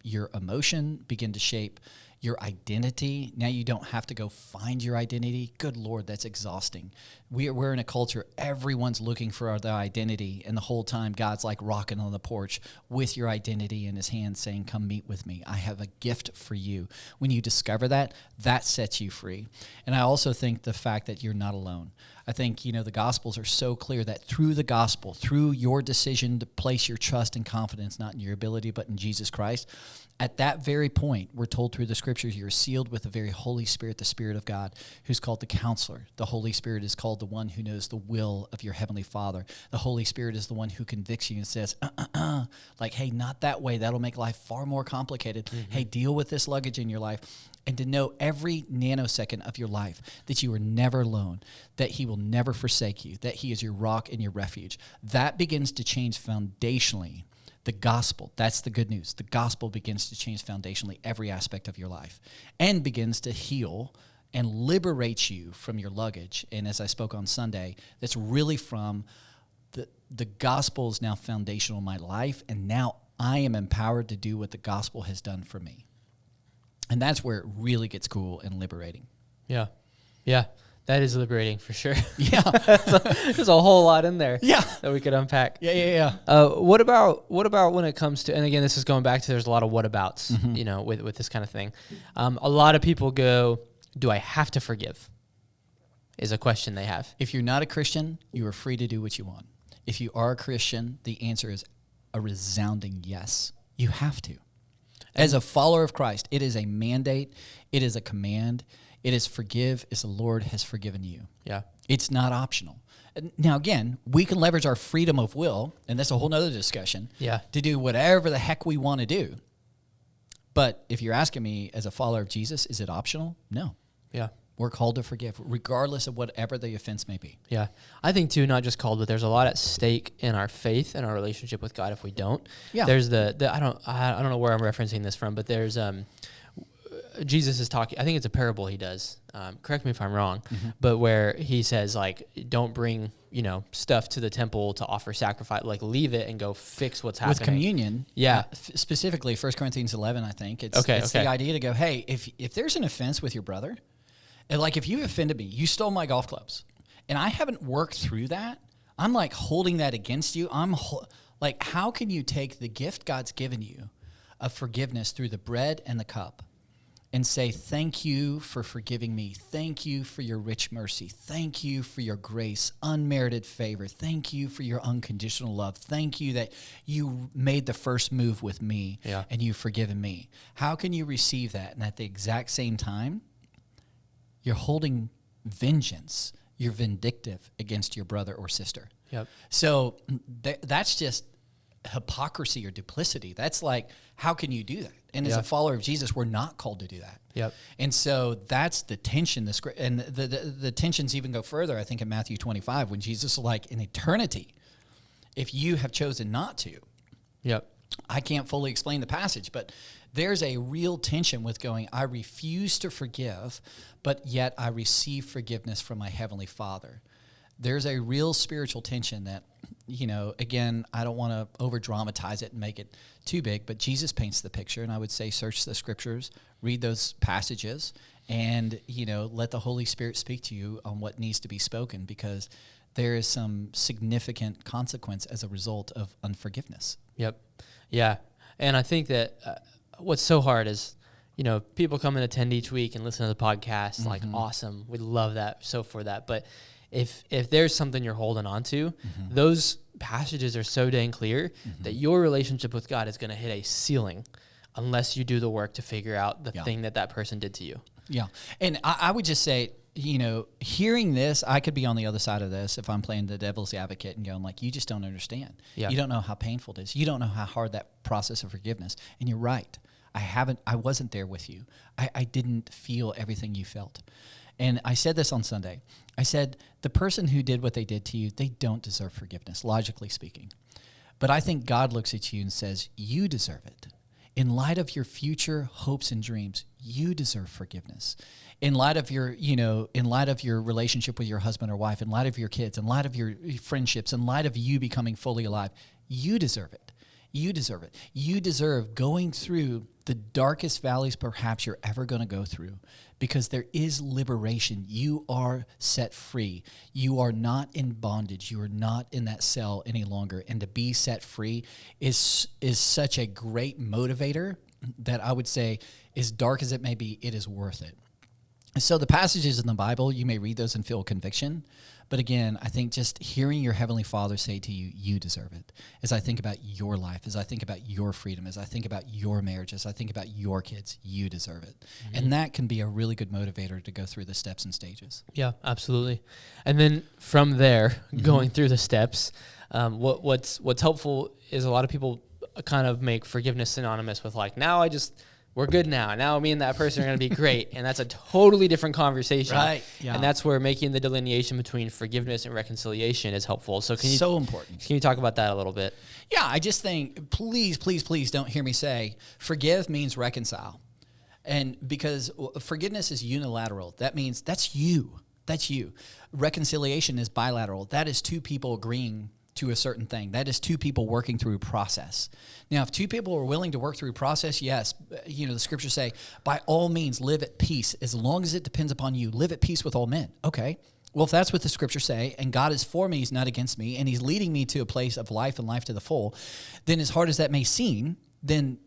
your emotion, begin to shape your identity. Now you don't have to go find your identity. Good Lord, that's exhausting. We're in a culture, everyone's looking for their identity, and the whole time God's like rocking on the porch with your identity in his hand saying, come meet with me. I have a gift for you. When you discover that, that sets you free. And I also think the fact that you're not alone. I think, the Gospels are so clear that through the gospel, through your decision to place your trust and confidence, not in your ability, but in Jesus Christ, at that very point, we're told through the scriptures, you're sealed with the very Holy Spirit, the Spirit of God, who's called the Counselor. The Holy Spirit is called the one who knows the will of your Heavenly Father. The Holy Spirit is the one who convicts you and says, like, hey, not that way. That'll make life far more complicated. Mm-hmm. Hey, deal with this luggage in your life. And to know every nanosecond of your life that you are never alone, that he will never forsake you, that he is your rock and your refuge. That begins to change foundationally the gospel. That's the good news. The gospel begins to change foundationally every aspect of your life and begins to heal and liberate you from your luggage. And as I spoke on Sunday, that's really from the gospel is now foundational in my life, and now I am empowered to do what the gospel has done for me. And that's where it really gets cool and liberating. Yeah. That is liberating for sure. Yeah. There's a whole lot in there. Yeah. That we could unpack. Yeah. What about when it comes to, and again, this is going back to, there's a lot of whatabouts, mm-hmm. With this kind of thing. A lot of people go, do I have to forgive? Is a question they have. If you're not a Christian, you are free to do what you want. If you are a Christian, the answer is a resounding yes. You have to. As a follower of Christ, it is a mandate. It is a command. It is forgive as the Lord has forgiven you. Yeah. It's not optional. Now, again, we can leverage our freedom of will, and that's a whole nother discussion, to do whatever the heck we want to do. But if you're asking me as a follower of Jesus, is it optional? No. Yeah. We're called to forgive, regardless of whatever the offense may be. Yeah. I think, too, not just called, but there's a lot at stake in our faith and our relationship with God if we don't. Yeah. There's I don't know where I'm referencing this from, but there's Jesus is talking, I think it's a parable he does. Correct me if I'm wrong, mm-hmm. but where he says, like, don't bring, stuff to the temple to offer sacrifice, like leave it and go fix what's happening. With communion, specifically 1 Corinthians 11, I think, it's the idea to go, hey, if there's an offense with your brother, and like if you offended me, you stole my golf clubs, and I haven't worked through that, I'm like holding that against you. Like, how can you take the gift God's given you of forgiveness through the bread and the cup and say, thank you for forgiving me. Thank you for your rich mercy. Thank you for your grace, unmerited favor. Thank you for your unconditional love. Thank you that you made the first move with me and you've forgiven me. How can you receive that? And at the exact same time, you're holding vengeance. You're vindictive against your brother or sister. Yep. So that's just hypocrisy or duplicity. That's like, how can you do that? And as a follower of Jesus, we're not called to do that. Yep. And so that's the tension. And the tensions even go further, I think, in Matthew 25, when Jesus is like, in eternity, if you have chosen not to. Yep. I can't fully explain the passage, but there's a real tension with going, I refuse to forgive, but yet I receive forgiveness from my Heavenly Father. There's a real spiritual tension that, again, I don't want to over-dramatize it and make it too big, but Jesus paints the picture, and I would say search the Scriptures, read those passages, and, let the Holy Spirit speak to you on what needs to be spoken, because there is some significant consequence as a result of unforgiveness. Yep. Yeah. And I think that what's so hard is, people come and attend each week and listen to the podcast, like, awesome. We love that. So for that. But if there's something you're holding on to, those passages are so dang clear that your relationship with God is going to hit a ceiling unless you do the work to figure out the thing that person did to you. Yeah. And I would just say, hearing this, I could be on the other side of this if I'm playing the devil's advocate and going like, you just don't understand. Yeah. You don't know how painful it is. You don't know how hard that process of forgiveness. And you're right. I wasn't there with you. I didn't feel everything you felt. And I said this on Sunday. I said, the person who did what they did to you, they don't deserve forgiveness, logically speaking. But I think God looks at you and says, you deserve it. In light of your future hopes and dreams, you deserve forgiveness. In light of your, in light of your relationship with your husband or wife, in light of your kids, in light of your friendships, in light of you becoming fully alive, you deserve it. You deserve it. You deserve going through the darkest valleys perhaps you're ever going to go through, because there is liberation. You are set free. You are not in bondage. You are not in that cell any longer. And to be set free is such a great motivator that I would say, as dark as it may be, it is worth it. So the passages in the Bible, you may read those and feel conviction. But again, I think just hearing your Heavenly Father say to you, you deserve it. As I think about your life, as I think about your freedom, as I think about your marriage, as I think about your kids, you deserve it. And that can be a really good motivator to go through the steps and stages. Yeah, absolutely. And then from there, going through the steps, what's helpful is a lot of people kind of make forgiveness synonymous with like, we're good now. Now me and that person are going to be great. And that's a totally different conversation. Right. Yeah. And that's where making the delineation between forgiveness and reconciliation is helpful. So so important. Can you talk about that a little bit? Yeah, I just think, please don't hear me say forgive means reconcile. And because forgiveness is unilateral, that means that's you. That's you. Reconciliation is bilateral. That is two people agreeing to a certain thing. That is two people working through a process. Now, if two people are willing to work through a process, yes, the scriptures say, by all means, live at peace. As long as it depends upon you, live at peace with all men. Okay. Well, if that's what the scriptures say, and God is for me, he's not against me, and he's leading me to a place of life and life to the full, then as hard as that may seem, then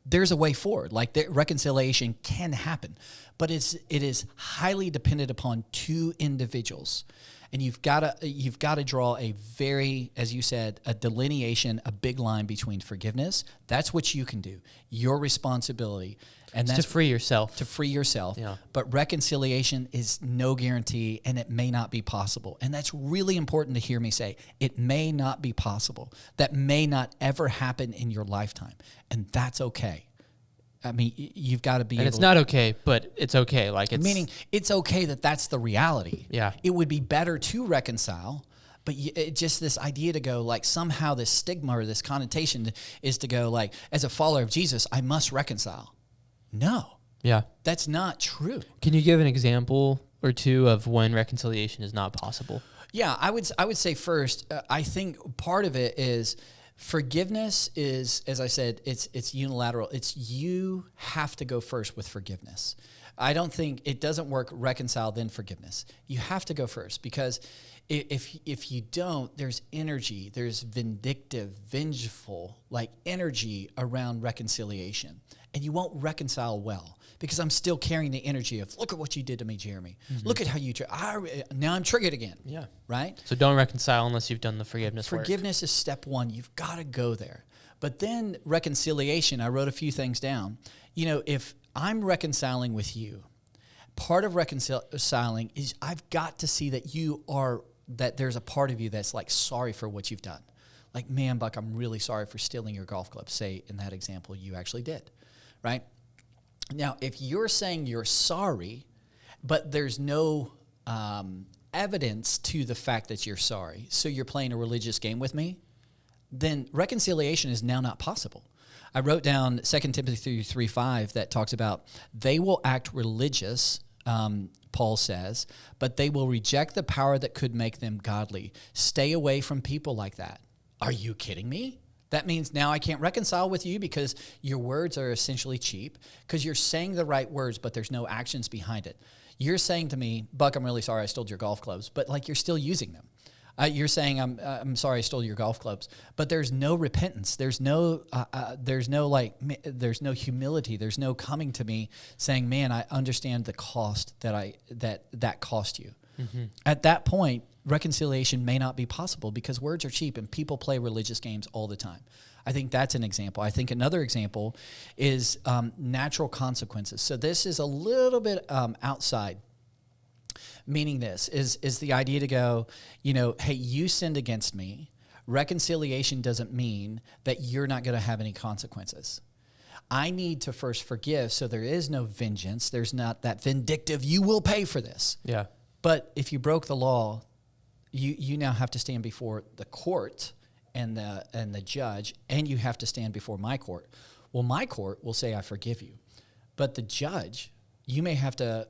there's a way forward. Like the reconciliation can happen, but it is highly dependent upon two individuals. And you've got to draw a very, as you said, a delineation, a big line between forgiveness. That's what you can do. Your responsibility. And that's to free yourself. To free yourself. Yeah. But reconciliation is no guarantee, and it may not be possible. And that's really important to hear me say. It may not be possible. That may not ever happen in your lifetime. And that's okay. I mean, you've got to be and it's not okay, but it's okay. Like it's meaning it's okay that that's the reality. Yeah. It would be better to reconcile, but just this idea to go like somehow this stigma or this connotation is to go like, as a follower of Jesus, I must reconcile. No. Yeah. That's not true. Can you give an example or two of when reconciliation is not possible? Yeah, I would say first, I think part of it is forgiveness is, as I said, it's unilateral. It's you have to go first with forgiveness. I don't think it doesn't work reconcile then forgiveness. You have to go first, because If you don't, there's energy, there's vindictive, vengeful, like energy around reconciliation. And you won't reconcile well because I'm still carrying the energy of, look at what you did to me, Jeremy. Look at how you, now I'm triggered again. Yeah. Right? So don't reconcile unless you've done the forgiveness work. Forgiveness is step one. You've got to go there. But then reconciliation, I wrote a few things down. You know, if I'm reconciling with you, part of reconciling is I've got to see that there's a part of you that's like sorry for what you've done. Like, man, Buck, I'm really sorry for stealing your golf club. Say in that example, you actually did, right? Now, if you're saying you're sorry, but there's no evidence to the fact that you're sorry, so you're playing a religious game with me, then reconciliation is now not possible. I wrote down 2 Timothy 3:5 that talks about they will act religious, Paul says, but they will reject the power that could make them godly. Stay away from people like that. Are you kidding me? That means now I can't reconcile with you because your words are essentially cheap, because you're saying the right words, but there's no actions behind it. You're saying to me, Buck, I'm really sorry I stole your golf clubs, but like you're still using them. You're saying I'm sorry I stole your golf clubs, but there's no repentance. There's no humility. There's no coming to me saying, man, I understand the cost that cost you. Mm-hmm. At that point, reconciliation may not be possible because words are cheap and people play religious games all the time. I think that's an example. I think another example is natural consequences. So this is a little bit outside. Meaning this is the idea to go, hey, you sinned against me. Reconciliation doesn't mean that you're not going to have any consequences. I need to first forgive so there is no vengeance. There's not that vindictive, you will pay for this. Yeah. But if you broke the law, you now have to stand before the court and the judge, and you have to stand before my court. Well, my court will say, I forgive you. But the judge, you may have to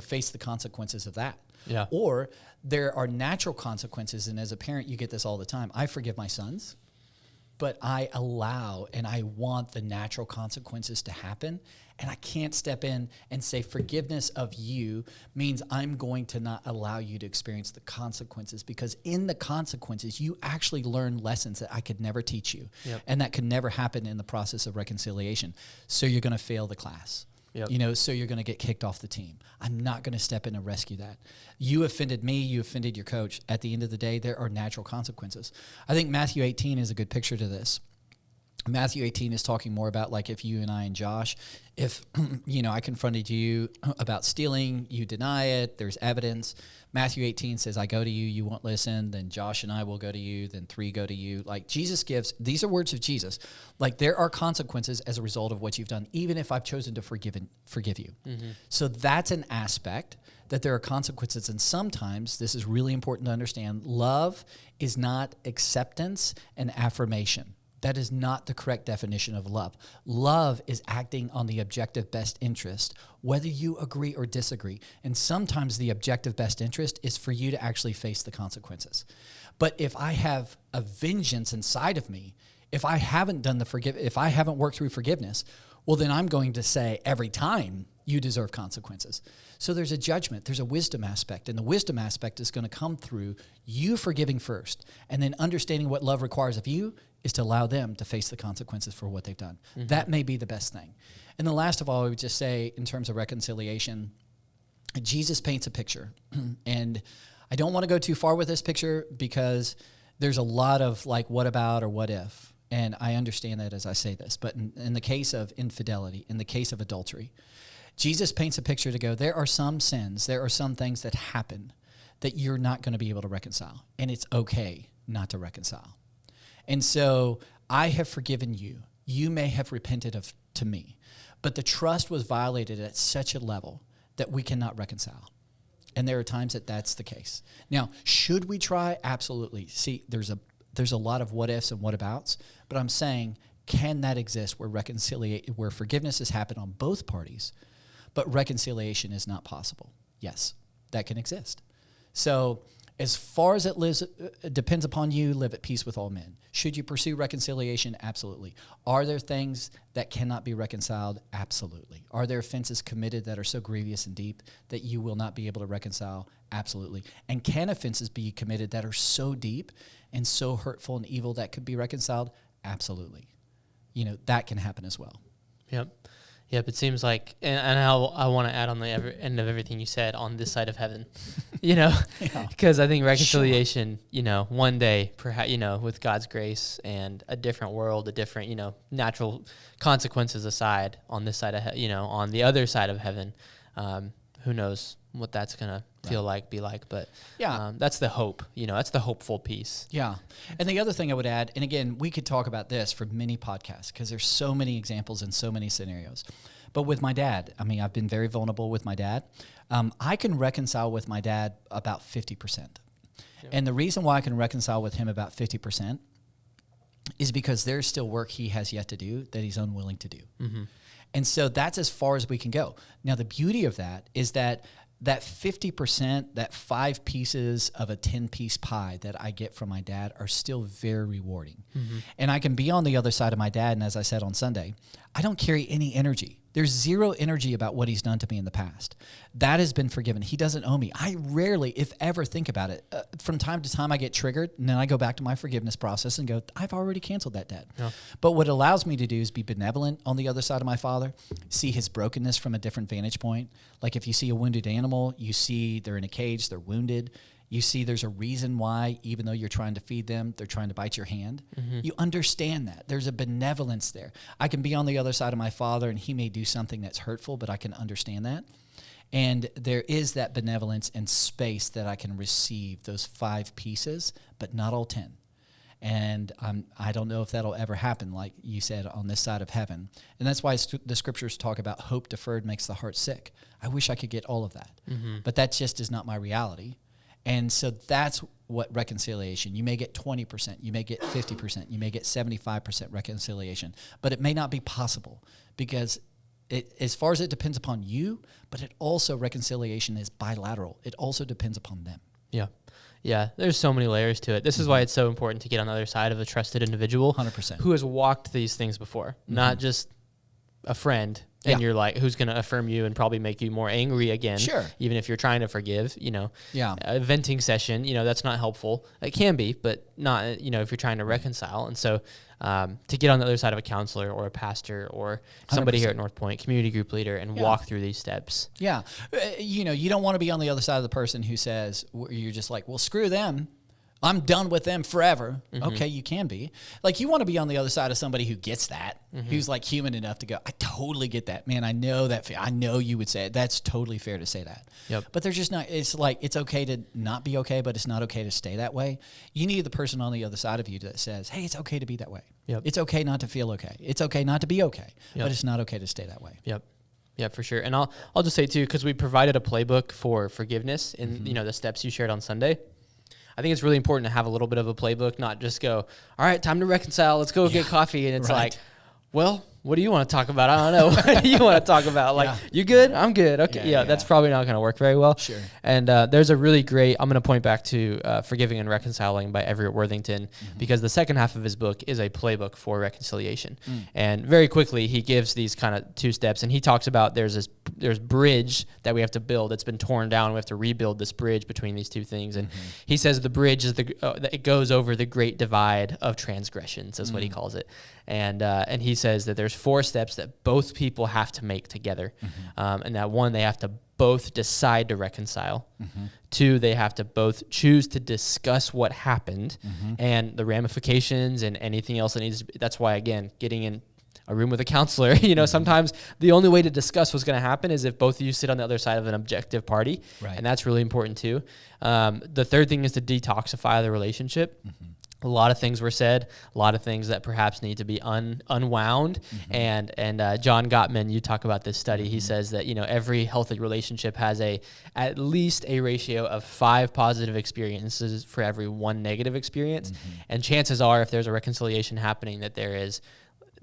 face the consequences of that. Yeah. Or there are natural consequences, and as a parent, you get this all the time. I forgive my sons, but I allow and I want the natural consequences to happen, and I can't step in and say forgiveness of you means I'm going to not allow you to experience the consequences, because in the consequences, you actually learn lessons that I could never teach you, and that could never happen in the process of reconciliation. So you're going to fail the class. Yep. So you're going to get kicked off the team. I'm not going to step in and rescue that. You offended me. You offended your coach. At the end of the day, there are natural consequences. I think Matthew 18 is a good picture to this. Matthew 18 is talking more about like if you and I and Josh, if, I confronted you about stealing, you deny it, there's evidence. Matthew 18 says, I go to you, you won't listen. Then Josh and I will go to you. Then 3 go to you. Like Jesus gives, these are words of Jesus. Like there are consequences as a result of what you've done, even if I've chosen to forgive you. Mm-hmm. So that's an aspect that there are consequences. And sometimes, this is really important to understand, love is not acceptance and affirmation. That is not the correct definition of love. Love is acting on the objective best interest, whether you agree or disagree. And sometimes the objective best interest is for you to actually face the consequences. But if I have a vengeance inside of me, if I haven't if I haven't worked through forgiveness, well, then I'm going to say every time you deserve consequences. So there's a judgment, there's a wisdom aspect, and the wisdom aspect is going to come through you forgiving first, and then understanding what love requires of you is to allow them to face the consequences for what they've done. Mm-hmm. That may be the best thing. And then last of all, I would just say, in terms of reconciliation, Jesus paints a picture. And I don't want to go too far with this picture because there's a lot of like, what about or what if? And I understand that as I say this. But in the case of infidelity, in the case of adultery, Jesus paints a picture to go, there are some sins, there are some things that happen that you're not going to be able to reconcile. And it's okay not to reconcile. And so I have forgiven you. You may have repented to me. But the trust was violated at such a level that we cannot reconcile. And there are times that that's the case. Now, should we try? Absolutely. See, there's a lot of what ifs and what abouts. But I'm saying, can that exist where forgiveness has happened on both parties, but reconciliation is not possible? Yes, that can exist. So As far as it depends upon you, live at peace with all men. Should you pursue reconciliation? Absolutely. Are there things that cannot be reconciled? Absolutely. Are there offenses committed that are so grievous and deep that you will not be able to reconcile? Absolutely. And can offenses be committed that are so deep and so hurtful and evil that could be reconciled? Absolutely. That can happen as well. Yep. Yep, it seems like, and I want to add on the end of everything you said, on this side of heaven, because I think reconciliation, one day, perhaps, with God's grace and a different world, a different, natural consequences aside, on this side of, on the other side of heaven, who knows what that's going to feel like, be like, but that's the hope, that's the hopeful piece. Yeah. And the other thing I would add, and again, we could talk about this for many podcasts because there's so many examples and so many scenarios. But with my dad, I've been very vulnerable with my dad. I can reconcile with my dad about 50%. Yep. And the reason why I can reconcile with him about 50% is because there's still work he has yet to do that he's unwilling to do. Mm-hmm. And so that's as far as we can go. Now, the beauty of that is that 50%, that 5 pieces of a 10-piece pie that I get from my dad are still very rewarding. Mm-hmm. And I can be on the other side of my dad, and as I said on Sunday, I don't carry any energy. There's zero energy about what he's done to me in the past. That has been forgiven. He doesn't owe me. I rarely, if ever, think about it. From time to time, I get triggered, and then I go back to my forgiveness process and go, I've already canceled that debt. Yeah. But what it allows me to do is be benevolent on the other side of my father, see his brokenness from a different vantage point. Like if you see a wounded animal, you see they're in a cage, they're wounded. You see there's a reason why, even though you're trying to feed them, they're trying to bite your hand. Mm-hmm. You understand that. There's a benevolence there. I can be on the other side of my father, and he may do something that's hurtful, but I can understand that. And there is that benevolence and space that I can receive those 5 pieces, but not all 10. And I don't know if that'll ever happen, like you said, on this side of heaven. And that's why the scriptures talk about hope deferred makes the heart sick. I wish I could get all of that. Mm-hmm. But that just is not my reality. And so that's what reconciliation, you may get 20%, you may get 50%, you may get 75% reconciliation, but it may not be possible because as far as it depends upon you, but it also, reconciliation is bilateral. It also depends upon them. Yeah. Yeah, there's so many layers to it. This is why it's so important to get on the other side of a trusted individual 100%. Who has walked these things before, not just a friend. And you're like, who's going to affirm you and probably make you more angry again. Sure. Even if you're trying to forgive, Yeah. A venting session, that's not helpful. It can be, but not, if you're trying to reconcile. And so to get on the other side of a counselor or a pastor or somebody 100%. Here at Northpoint, community group leader, and walk through these steps. Yeah. You don't want to be on the other side of the person who says, you're just like, well, screw them. I'm done with them forever. Mm-hmm. Okay, you can be. Like, you want to be on the other side of somebody who gets that, who's like human enough to go, I totally get that. Man, I know that. I know you would say it. That's totally fair to say that. Yep. But they're just not, it's like, it's okay to not be okay, but it's not okay to stay that way. You need the person on the other side of you that says, hey, it's okay to be that way. Yep. It's okay not to feel okay. It's okay not to be okay, but it's not okay to stay that way. Yep. Yeah, for sure. And I'll just say too, because we provided a playbook for forgiveness in, the steps you shared on Sunday. I think it's really important to have a little bit of a playbook, not just go, all right, time to reconcile. Let's go get coffee. And it's like, well, what do you want to talk about? I don't know. What do you want to talk about? Like, you good? I'm good. Okay. Yeah, that's probably not going to work very well. Sure. And there's a really great, I'm going to point back to Forgiving and Reconciling by Everett Worthington, because the second half of his book is a playbook for reconciliation. And very quickly, he gives these kind of 2 steps. And he talks about there's bridge that we have to build. It's been torn down. We have to rebuild this bridge between these 2 things. And he says the bridge is it goes over the great divide of transgressions, is what he calls it. And he says that there's 4 steps that both people have to make together. And that 1, they have to both decide to reconcile. 2, they have to both choose to discuss what happened and the ramifications and anything else that needs to be. That's why, again, getting in a room with a counselor, sometimes the only way to discuss what's going to happen is if both of you sit on the other side of an objective party. Right. And that's really important too. The third thing is to detoxify the relationship. A lot of things were said, a lot of things that perhaps need to be unwound. And John Gottman, you talk about this study. He says that, every healthy relationship has at least a ratio of 5 positive experiences for every 1 negative experience. And chances are, if there's a reconciliation happening, that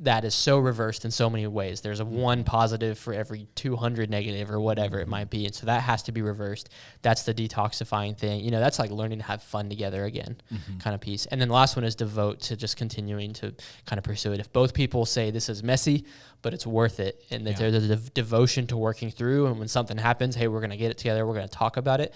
that is so reversed in so many ways. There's a one positive for every 200 negative or whatever it might be. And so that has to be reversed. That's the detoxifying thing. That's like learning to have fun together again kind of piece. And then the last one is devote, to just continuing to kind of pursue it. If both people say this is messy, but it's worth it, and that there's a devotion to working through, and when something happens, hey, we're going to get it together, we're going to talk about it,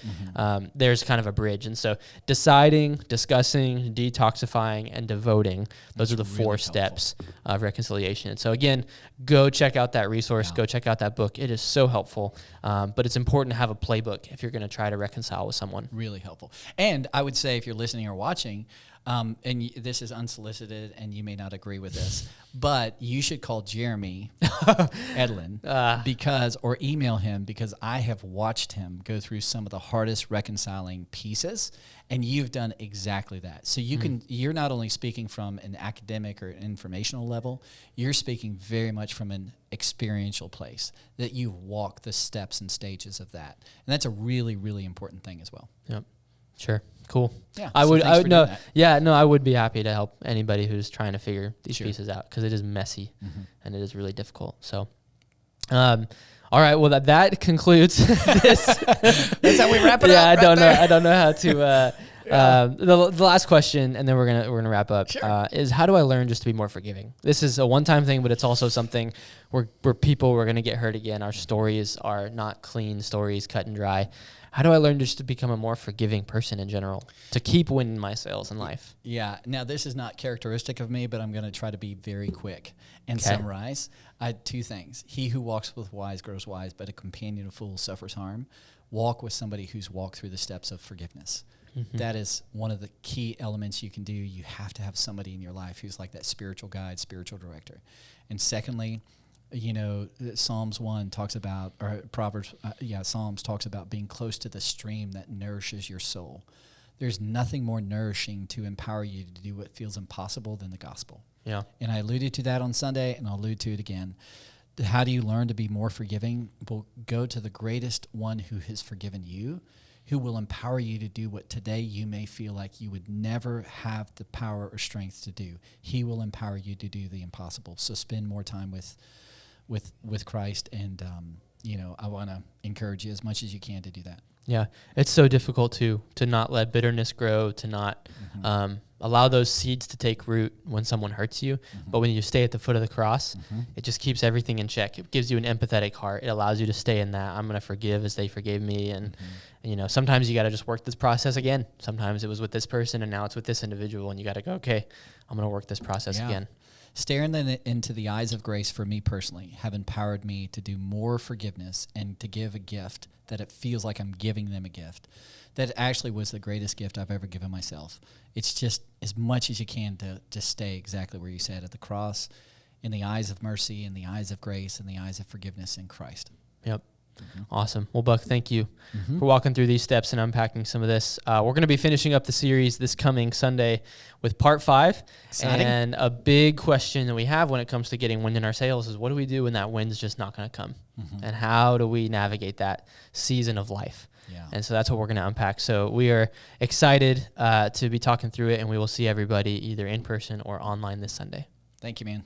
there's kind of a bridge. And so deciding, discussing, detoxifying, and devoting, those are the really 4 steps of reconciliation. And so again, go check out that resource, go check out that book. It is so helpful, but it's important to have a playbook if you're going to try to reconcile with someone. Really helpful. And I would say if you're listening or watching, this is unsolicited and you may not agree with this, but you should call Jeremy Edlin or email him, because I have watched him go through some of the hardest reconciling pieces, and you've done exactly that. So you're not only speaking from an academic or informational level, you're speaking very much from an experiential place, that you walk the steps and stages of that. And that's a really, really important thing as well. Yep. Sure. Cool. Yeah. I so would thanks for no. doing that. Yeah, no, I would be happy to help anybody who's trying to figure these pieces out, because it is messy and it is really difficult. So, all right. Well, that concludes this. That's how we wrap it up. Yeah, right there. I don't know how to. The last question, and then we're gonna wrap up. Sure. Is how do I learn just to be more forgiving? This is a one-time thing, but it's also something where people were gonna get hurt again. Our stories are not clean stories, cut and dry. How do I learn just to become a more forgiving person in general, to keep winning my sales in life? Yeah. Now, this is not characteristic of me, but I'm going to try to be very quick and summarize. I had 2 things. He who walks with wise grows wise, but a companion of fools suffers harm. Walk with somebody who's walked through the steps of forgiveness. That is one of the key elements you can do. You have to have somebody in your life who's like that spiritual guide, spiritual director. And secondly, Psalms 1 talks about, or Psalms talks about being close to the stream that nourishes your soul. There's nothing more nourishing to empower you to do what feels impossible than the gospel. Yeah. And I alluded to that on Sunday, and I'll allude to it again. How do you learn to be more forgiving? Well, go to the greatest one who has forgiven you, who will empower you to do what today you may feel like you would never have the power or strength to do. He will empower you to do the impossible. So spend more time with Christ, and I want to encourage you as much as you can to do that. Yeah, it's so difficult to not let bitterness grow, to not allow those seeds to take root when someone hurts you. But when you stay at the foot of the cross, it just keeps everything in check. It gives you an empathetic heart. It allows you to stay in that. I'm going to forgive as they forgave me. And sometimes you got to just work this process again. Sometimes it was with this person, and now it's with this individual, and you got to go, okay, I'm going to work this process again. Staring into the eyes of grace for me personally have empowered me to do more forgiveness and to give a gift that it feels like I'm giving them a gift. That actually was the greatest gift I've ever given myself. It's just as much as you can to just stay exactly where you said, at the cross, in the eyes of mercy, in the eyes of grace, in the eyes of forgiveness in Christ. Yep. Awesome. Well, Buck, thank you for walking through these steps and unpacking some of this. We're going to be finishing up the series this coming Sunday with part 5. Exciting. And a big question that we have when it comes to getting wind in our sails is, what do we do when that wind's just not going to come? And how do we navigate that season of life? Yeah. And so that's what we're going to unpack. So we are excited to be talking through it, and we will see everybody either in person or online this Sunday. Thank you, man.